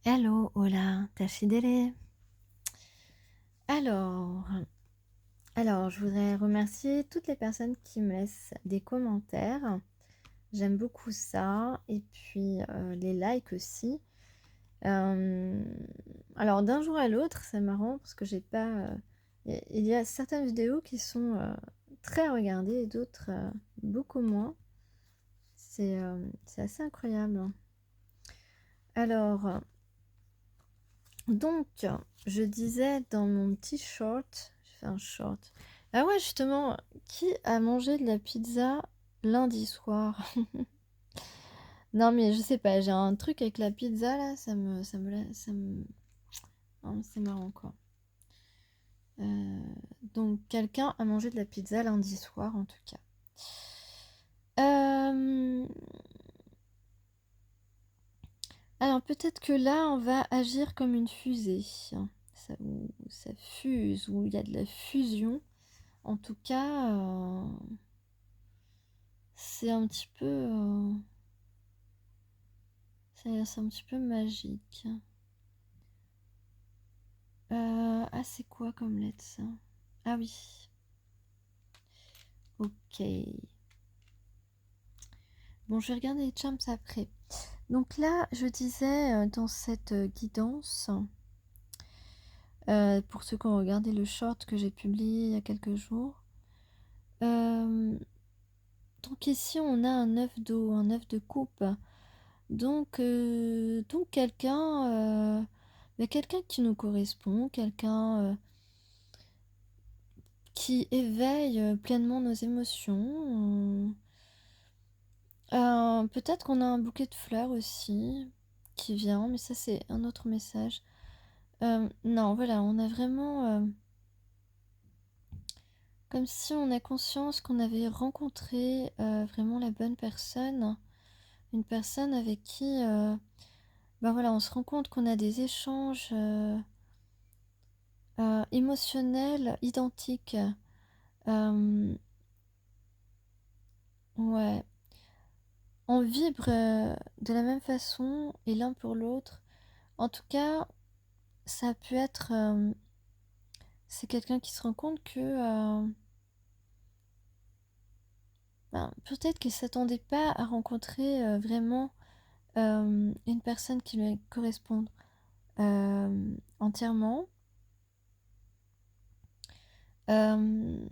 Hello, hola, Tachidele. Alors, alors, je voudrais remercier toutes les personnes qui me laissent des commentaires. J'aime beaucoup ça. Et puis les likes aussi. Alors, d'un jour à l'autre, c'est marrant parce que j'ai pas. Il y a certaines vidéos qui sont très regardées et d'autres beaucoup moins. C'est assez incroyable. Alors. Donc, je disais dans mon petit short, j'ai fait un short. Ah ouais, justement, qui a mangé de la pizza lundi soir? Non, mais je sais pas, j'ai un truc avec la pizza là, non, mais c'est marrant quoi. Euh, donc, quelqu'un a mangé de la pizza lundi soir en tout cas. Euh, Alors, peut-être que là, on va agir comme une fusée. Où ça fuse, où il y a de la fusion. En tout cas, c'est un petit peu, c'est un petit peu magique. Ah, c'est quoi comme lettre ça? Ah oui. Ok. Bon, je vais regarder les charms après. Donc là, je disais dans cette guidance, pour ceux qui ont regardé le short que j'ai publié il y a quelques jours. Donc ici, on a un œuf d'eau, un œuf de coupe. Donc quelqu'un qui nous correspond, quelqu'un qui éveille pleinement nos émotions. Peut-être qu'on a un bouquet de fleurs aussi qui vient, mais ça c'est un autre message. Non, voilà, on a vraiment comme si on a conscience qu'on avait rencontré vraiment la bonne personne, une personne avec qui, voilà, on se rend compte qu'on a des échanges émotionnels identiques. Euh, ouais, on vibre de la même façon et l'un pour l'autre. En tout cas, ça a pu être. C'est quelqu'un qui se rend compte que peut-être qu'il ne s'attendait pas à rencontrer vraiment une personne qui lui corresponde entièrement. Il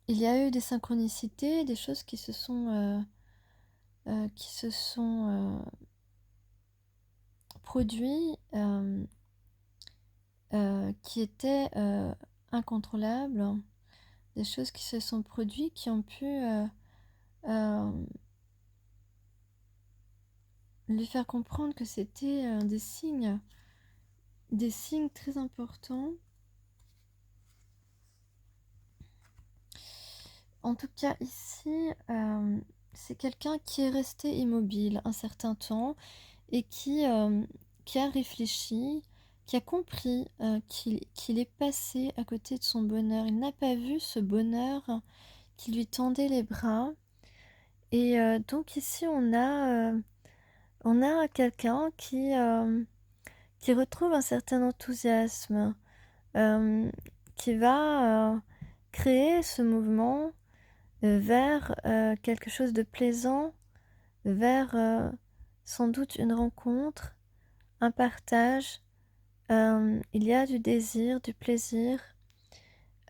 y a eu des synchronicités, des choses qui se sont produits, qui étaient incontrôlables, des choses qui se sont produites, qui ont pu euh, lui faire comprendre que c'était des signes très importants. En tout cas, ici, c'est quelqu'un qui est resté immobile un certain temps et qui a réfléchi, qui a compris qu'il est passé à côté de son bonheur. Il n'a pas vu ce bonheur qui lui tendait les bras. Et donc ici, on a quelqu'un qui retrouve un certain enthousiasme, qui va créer ce mouvement vers quelque chose de plaisant, vers sans doute une rencontre, un partage. Il y a du désir, du plaisir.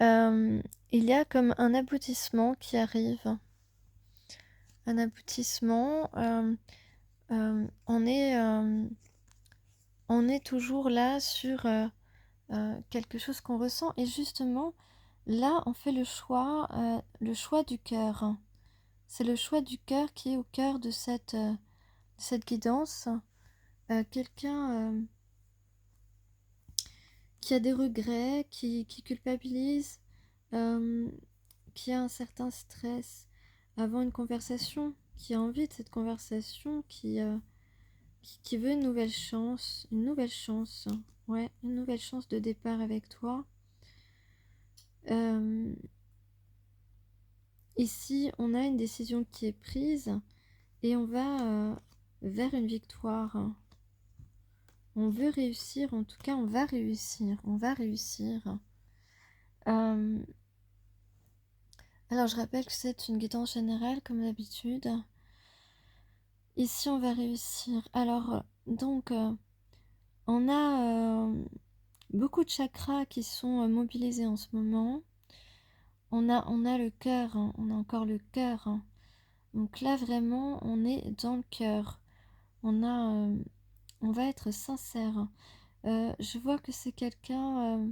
Il y a comme un aboutissement qui arrive. Un aboutissement. On est toujours là sur quelque chose qu'on ressent. Et justement, là, on fait le choix du cœur. C'est le choix du cœur qui est au cœur de cette guidance. Quelqu'un qui a des regrets, qui culpabilise, euh, qui a un certain stress avant une conversation, qui a envie de cette conversation, qui veut une nouvelle chance, ouais, une nouvelle chance de départ avec toi. Euh, Ici, on a une décision qui est prise et on va vers une victoire. On veut réussir, en tout cas, on va réussir. On va réussir. Euh, alors, je rappelle que c'est une guidance générale, comme d'habitude. Ici, on va réussir. Alors, donc, on a beaucoup de chakras qui sont mobilisés en ce moment. On a le cœur, hein, on a encore le cœur, hein. Donc là, vraiment, on est dans le cœur. On va être sincère. Je vois que c'est quelqu'un.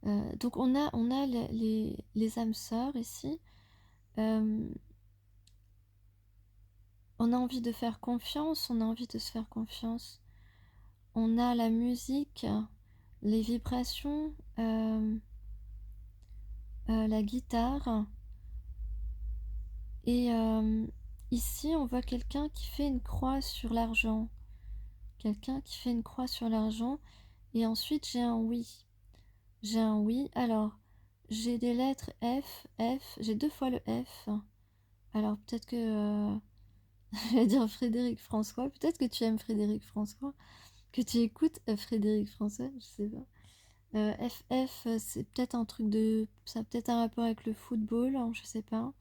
Donc on a les âmes sœurs ici. Euh, on a envie de faire confiance, on a envie de se faire confiance. On a la musique, les vibrations, la guitare. Et ici, on voit quelqu'un qui fait une croix sur l'argent. Quelqu'un qui fait une croix sur l'argent. Et ensuite, j'ai un oui. J'ai un oui. Alors, j'ai des lettres F, F. J'ai 2 fois le F. Alors, peut-être que... je vais dire Frédéric François. Peut-être que tu aimes Frédéric François. Que tu écoutes Frédéric François. Je sais pas. FF, c'est peut-être un truc de... Ça a peut-être un rapport avec le football. Hein, je sais pas.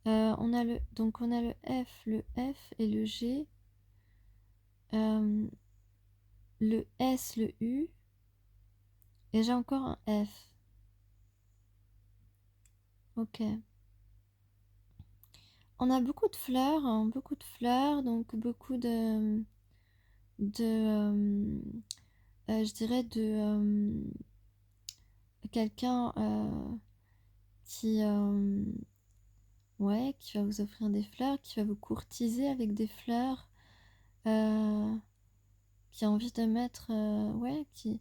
Donc on a le F, le F et le G. Le S, le U. Et j'ai encore un F. Ok. On a beaucoup de fleurs, hein, beaucoup de fleurs, donc beaucoup je dirais quelqu'un qui, ouais, qui va vous offrir des fleurs, qui va vous courtiser avec des fleurs, euh, qui a envie de mettre, ouais, qui,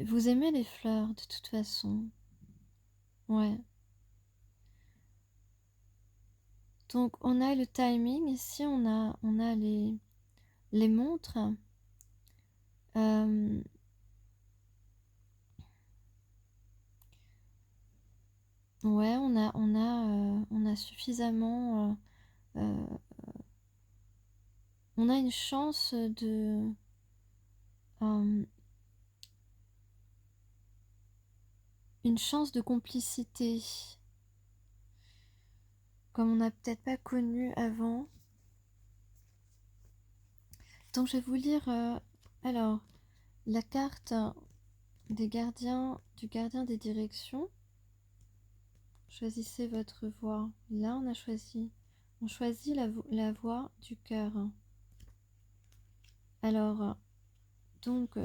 vous aimez les fleurs de toute façon, ouais. Donc on a le timing ici, on a les montres. Euh, ouais, on a suffisamment. Euh, on a euh, une chance de complicité, comme on n'a peut-être pas connu avant. Donc je vais vous lire alors la carte des gardiens, du gardien des directions. Choisissez votre voie. Là, on choisit la voie du cœur. Alors, donc,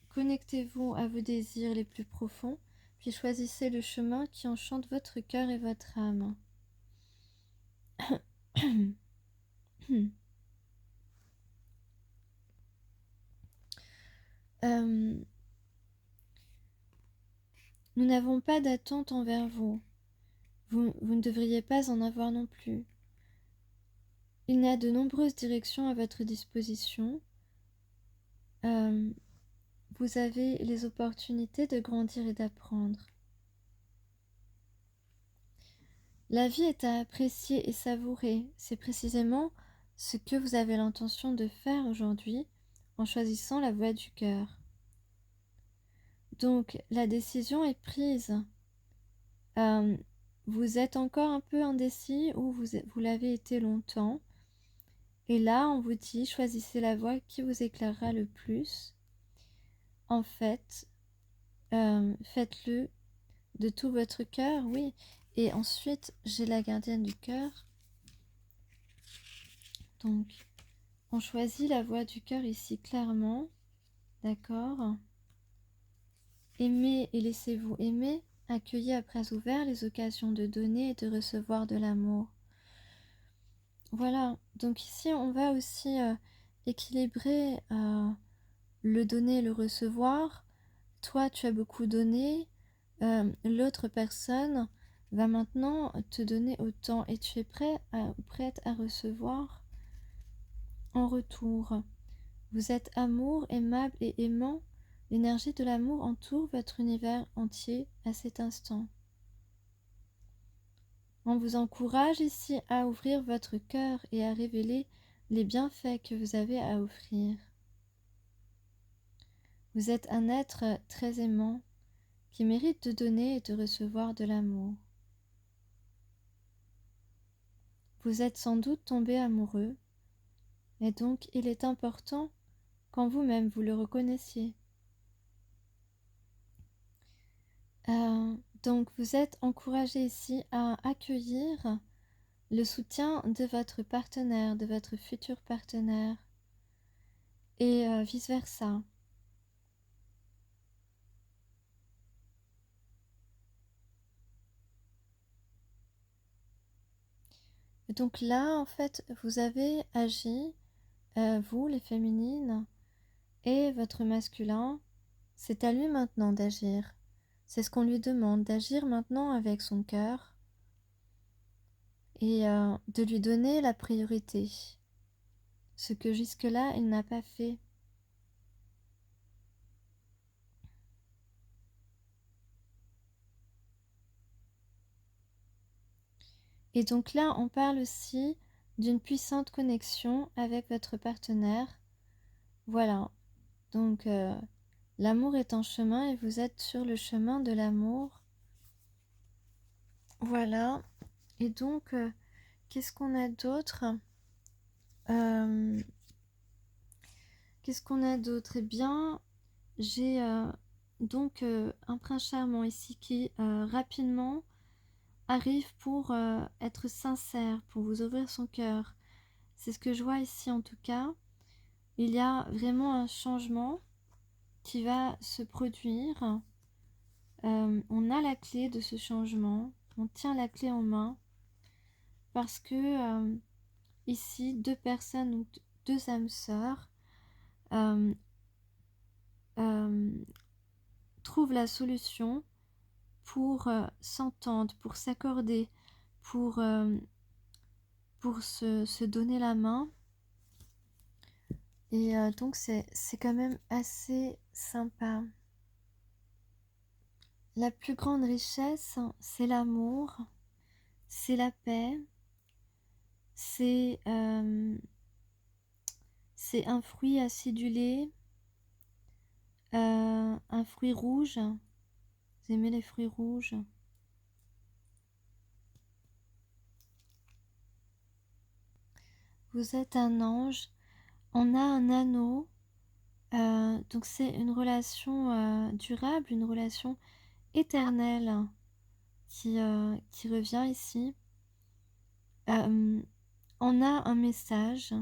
connectez-vous à vos désirs les plus profonds, puis choisissez le chemin qui enchante votre cœur et votre âme. Euh, nous n'avons pas d'attente envers vous. Vous ne devriez pas en avoir non plus. Il y a de nombreuses directions à votre disposition. Vous avez les opportunités de grandir et d'apprendre. La vie est à apprécier et savourer. C'est précisément ce que vous avez l'intention de faire aujourd'hui en choisissant la voie du cœur. Donc, la décision est prise. Vous êtes encore un peu indécis ou vous l'avez été longtemps. Et là, on vous dit, choisissez la voie qui vous éclairera le plus. En fait, faites-le de tout votre cœur, oui. Et ensuite, j'ai la gardienne du cœur. Donc, on choisit la voie du cœur ici clairement. D'accord. Aimez et laissez-vous aimer. Accueillez à bras ouverts les occasions de donner et de recevoir de l'amour. Voilà. Donc ici, on va aussi équilibrer le donner et le recevoir. Toi, tu as beaucoup donné. L'autre personne va maintenant te donner autant et tu es prête à recevoir en retour. Vous êtes amour, aimable et aimant. L'énergie de l'amour entoure votre univers entier à cet instant. On vous encourage ici à ouvrir votre cœur et à révéler les bienfaits que vous avez à offrir. Vous êtes un être très aimant qui mérite de donner et de recevoir de l'amour. Vous êtes sans doute tombé amoureux, et donc il est important qu'en vous-même vous le reconnaissiez. Donc vous êtes encouragé ici à accueillir le soutien de votre partenaire, de votre futur partenaire, et vice-versa. Donc là, en fait, vous avez agi, vous, les féminines, et votre masculin, c'est à lui maintenant d'agir. C'est ce qu'on lui demande, d'agir maintenant avec son cœur et de lui donner la priorité, ce que jusque-là, il n'a pas fait. Et donc là, on parle aussi d'une puissante connexion avec votre partenaire. Voilà, donc l'amour est en chemin et vous êtes sur le chemin de l'amour. Voilà, et donc qu'est-ce qu'on a d'autre? Qu'est-ce qu'on a d'autre? Eh bien, j'ai donc un prince charmant ici qui rapidement arrive pour être sincère, pour vous ouvrir son cœur. C'est ce que je vois ici en tout cas. Il y a vraiment un changement qui va se produire. On a la clé de ce changement, on tient la clé en main parce que ici, deux personnes, ou deux âmes sœurs, trouvent la solution pour s'entendre, pour s'accorder, pour se donner la main. Et donc c'est quand même assez sympa. La plus grande richesse, c'est l'amour, c'est la paix, c'est un fruit acidulé, un fruit rouge. Vous aimez les fruits rouges? Vous êtes un ange. On a un anneau. Donc c'est une relation durable, une relation éternelle qui revient ici. On a un message.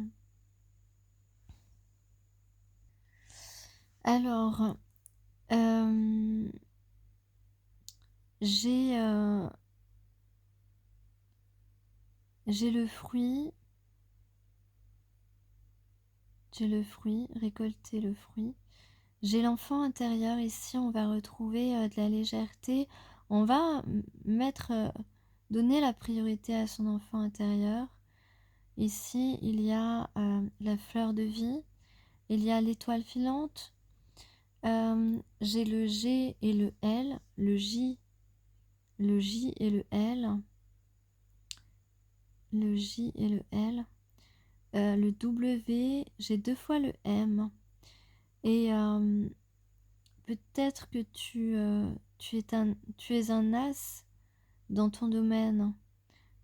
Alors, j'ai le fruit. J'ai le fruit, récolter le fruit. J'ai l'enfant intérieur ici, on va retrouver de la légèreté. On va donner la priorité à son enfant intérieur. Ici, il y a la fleur de vie, il y a l'étoile filante. J'ai le G et le L, le J et le L, le J et le L. Le W, j'ai deux fois le M. Et peut-être que tu es un as dans ton domaine.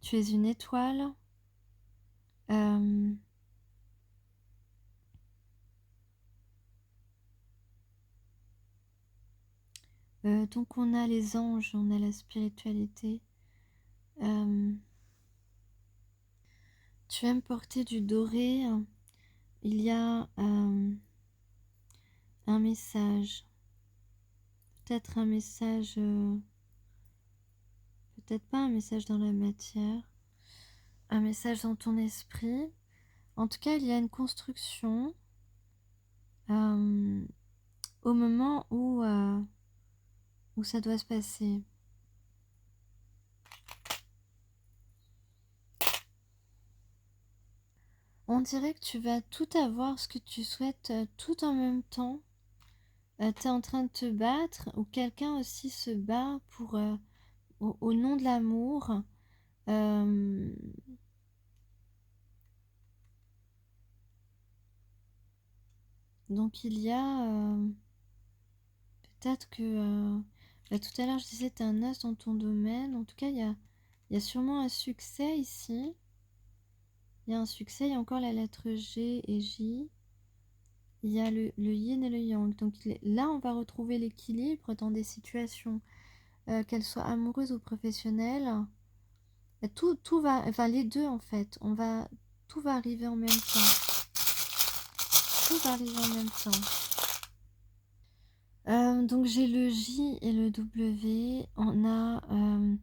Tu es une étoile. Donc on a les anges, on a la spiritualité. Tu aimes porter du doré. Il y a un message. Peut-être un message... peut-être pas un message dans la matière. Un message dans ton esprit. En tout cas, il y a une construction au moment où ça doit se passer. On dirait que tu vas tout avoir ce que tu souhaites tout en même temps. Tu es en train de te battre, ou quelqu'un aussi se bat pour au nom de l'amour. Donc il y a peut-être que tout à l'heure je disais t'es un as dans ton domaine. En tout cas il y a sûrement un succès ici. Il y a un succès, il y a encore la lettre G et J. Il y a le yin et le yang. Donc là on va retrouver l'équilibre dans des situations, qu'elles soient amoureuses ou professionnelles. Tout va, enfin les deux en fait, tout va arriver en même temps. Tout va arriver en même temps. Donc j'ai le J et le W. On a un,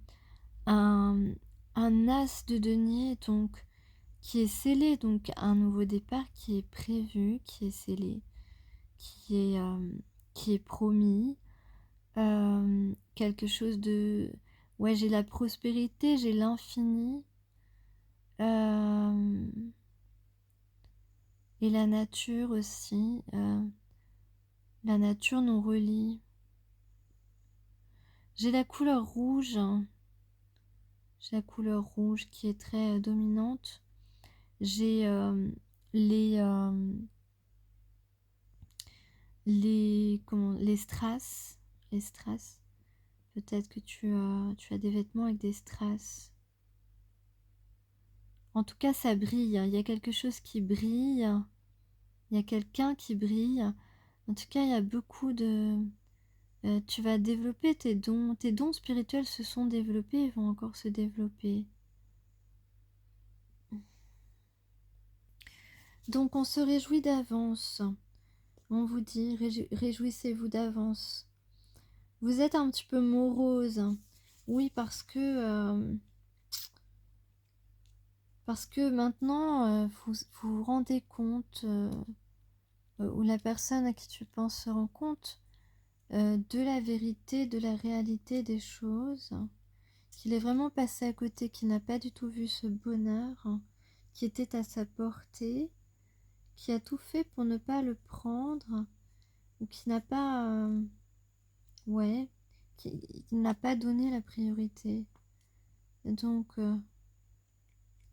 un as de denier donc qui est scellé, donc un nouveau départ qui est prévu, qui est scellé, qui est, qui est promis. Quelque chose de... Ouais, j'ai la prospérité, j'ai l'infini. Euh, et la nature aussi. La nature nous relie. J'ai la couleur rouge. J'ai la couleur rouge qui est très dominante. J'ai les, les strass. Les strass. Peut-être que tu as des vêtements avec des strass. En tout cas, ça brille. Il y a quelque chose qui brille. Il y a quelqu'un qui brille. En tout cas, il y a beaucoup de... tu vas développer tes dons. Tes dons spirituels se sont développés et vont encore se développer. Donc, on se réjouit d'avance. On vous dit, réjouissez-vous d'avance. Vous êtes un petit peu morose. Oui, parce que maintenant, vous vous rendez compte, ou la personne à qui tu penses se rend compte de la vérité, de la réalité des choses, qu'il est vraiment passé à côté, qu'il n'a pas du tout vu ce bonheur qui était à sa portée, qui a tout fait pour ne pas le prendre, ou qui n'a pas, ouais, qui n'a pas donné la priorité. Et donc,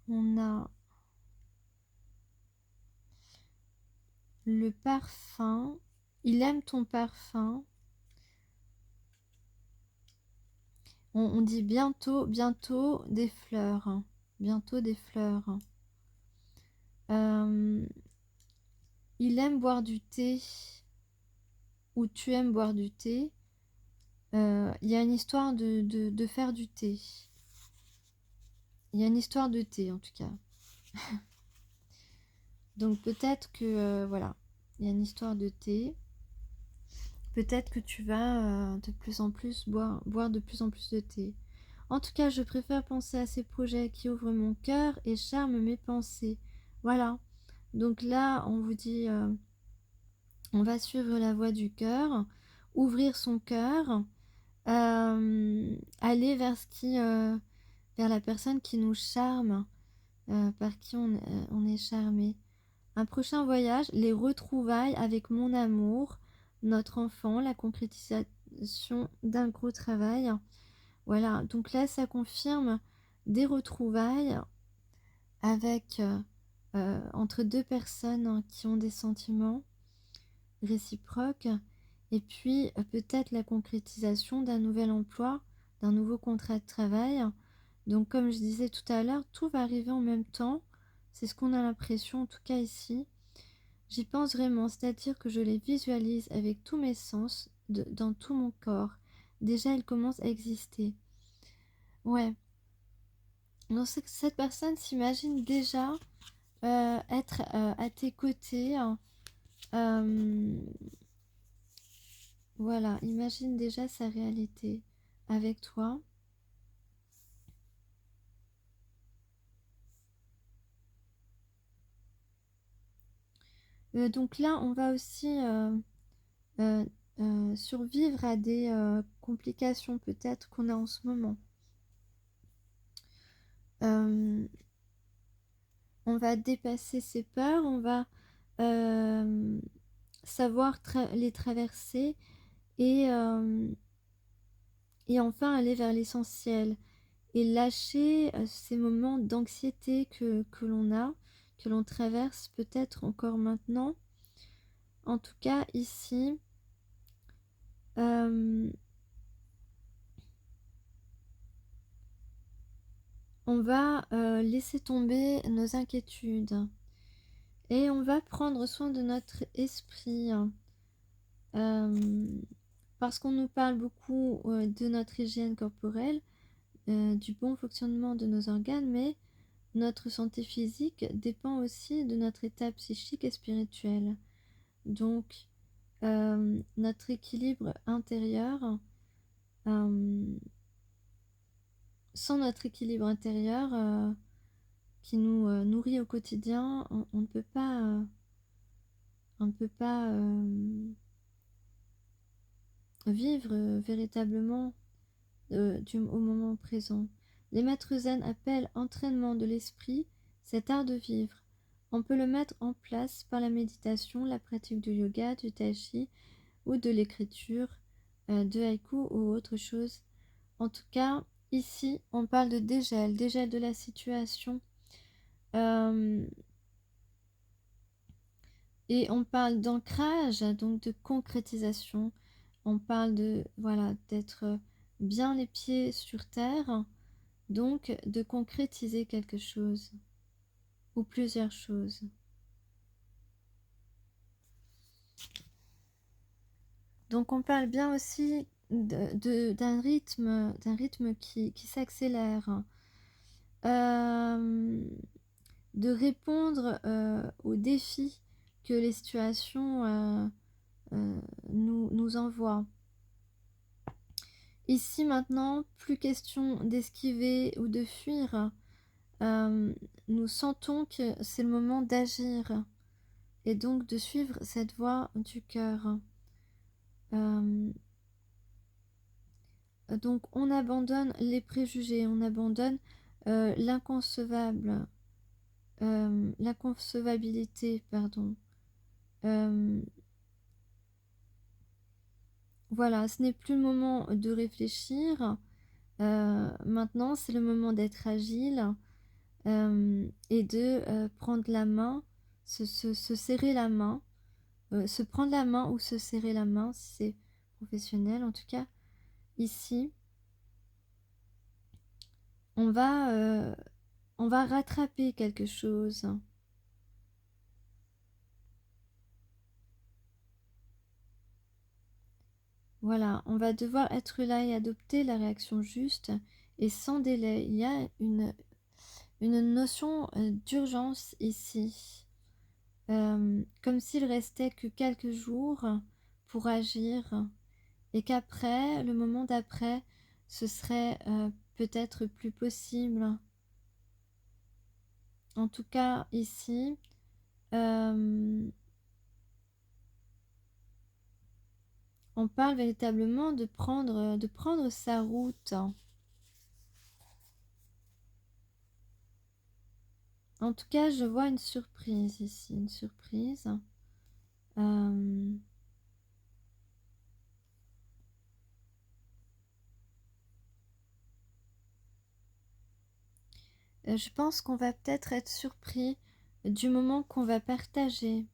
on a le parfum. Il aime ton parfum. On dit bientôt, bientôt des fleurs. Bientôt des fleurs. Euh, il aime boire du thé. Ou tu aimes boire du thé. Il y a une histoire de faire du thé. Il y a une histoire de thé en tout cas. Donc peut-être que, voilà, il y a une histoire de thé. Peut-être que tu vas de plus en plus boire de plus en plus de thé. En tout cas, je préfère penser à ces projets qui ouvrent mon cœur et charment mes pensées. Voilà. Donc là, on vous dit, on va suivre la voie du cœur, ouvrir son cœur, aller vers vers la personne qui nous charme, par qui on est charmé. Un prochain voyage, les retrouvailles avec mon amour, notre enfant, la concrétisation d'un gros travail. Voilà, donc là, ça confirme des retrouvailles avec entre deux personnes qui ont des sentiments réciproques, et puis peut-être la concrétisation d'un nouvel emploi, d'un nouveau contrat de travail. Donc comme je disais tout à l'heure, tout va arriver en même temps. C'est ce qu'on a l'impression, en tout cas ici. J'y pense vraiment, c'est-à-dire que je les visualise avec tous mes sens, dans tout mon corps. Déjà, ils commencent à exister. Ouais. Donc cette personne s'imagine déjà être à tes côtés. Euh, voilà, imagine déjà sa réalité avec toi. Donc là, on va aussi euh, survivre à des complications peut-être qu'on a en ce moment. Euh, on va dépasser ses peurs, on va euh, savoir les traverser et, euh, et enfin aller vers l'essentiel et lâcher ces moments d'anxiété que l'on a, que l'on traverse peut-être encore maintenant. en tout cas, ici, on va laisser tomber nos inquiétudes et on va prendre soin de notre esprit. Parce qu'on nous parle beaucoup de notre hygiène corporelle, du bon fonctionnement de nos organes, mais notre santé physique dépend aussi de notre état psychique et spirituel. Donc, notre équilibre intérieur, sans notre équilibre intérieur qui nous nourrit au quotidien, on ne peut pas, vivre véritablement au moment présent. Les maîtres zen appellent entraînement de l'esprit cet art de vivre. On peut le mettre en place par la méditation, la pratique du yoga, du tai chi ou de l'écriture, de haïku ou autre chose. En tout cas, ici, on parle de dégel de la situation. Et on parle d'ancrage, donc de concrétisation. On parle de, voilà, d'être bien les pieds sur terre, donc de concrétiser quelque chose ou plusieurs choses. Donc on parle bien aussi d'un rythme qui s'accélère, de répondre aux défis que les situations nous envoient. Ici maintenant, plus question d'esquiver ou de fuir. Nous sentons que c'est le moment d'agir et donc de suivre cette voie du cœur. Donc on abandonne les préjugés, on abandonne l'inconcevable, l'inconcevabilité, pardon. Voilà, ce n'est plus le moment de réfléchir. Maintenant, c'est le moment d'être agile et de prendre la main, se serrer la main, se prendre la main ou se serrer la main si c'est professionnel. En tout cas, ici, on va rattraper quelque chose. Voilà, on va devoir être là et adopter la réaction juste et sans délai. Il y a une notion d'urgence ici, comme s'il restait que quelques jours pour agir et qu'après, le moment d'après, ce serait peut-être plus possible. En tout cas, ici, on parle véritablement de prendre sa route. En tout cas, je vois une surprise ici, une surprise. Je pense qu'on va peut-être être surpris du moment qu'on va partager.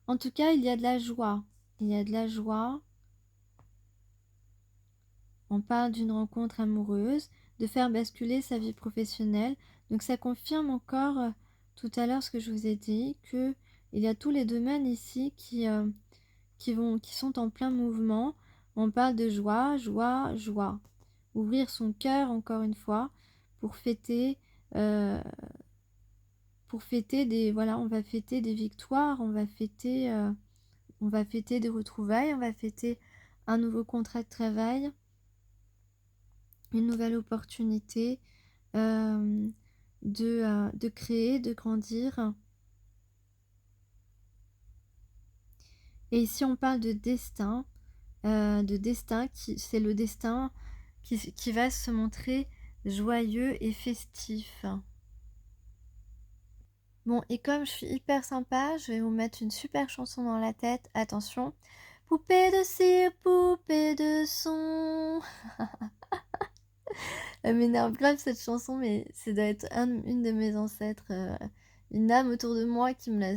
En tout cas, il y a de la joie. Il y a de la joie. On parle d'une rencontre amoureuse, de faire basculer sa vie professionnelle. Donc ça confirme encore tout à l'heure ce que je vous ai dit, que il y a tous les domaines ici qui sont en plein mouvement. On parle de joie, joie, joie. Ouvrir son cœur encore une fois pour fêter voilà, on va fêter des victoires, on va fêter des retrouvailles, on va fêter un nouveau contrat de travail, une nouvelle opportunité de créer, de grandir. Et ici on parle de destin, c'est le destin qui va se montrer joyeux et festif. Bon, et comme je suis hyper sympa, je vais vous mettre une super chanson dans la tête. Attention. Poupée de cire, poupée de son. Elle m'énerve grave cette chanson, mais ça doit être une de mes ancêtres, une âme autour de moi qui me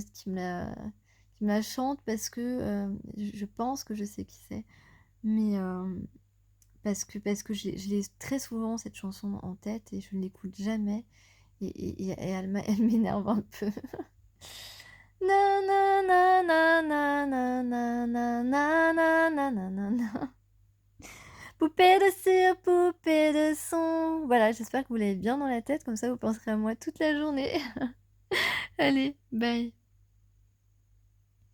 la chante parce que, je pense que je sais qui c'est. Mais, parce que je l'ai très souvent cette chanson en tête et je ne l'écoute jamais et elle m'énerve un peu. Na na na na na na na na na na na na na na. Poupée de cire, poupée de son. Voilà, j'espère que vous l'avez bien dans la tête, comme ça vous penserez à moi toute la journée. Allez, bye.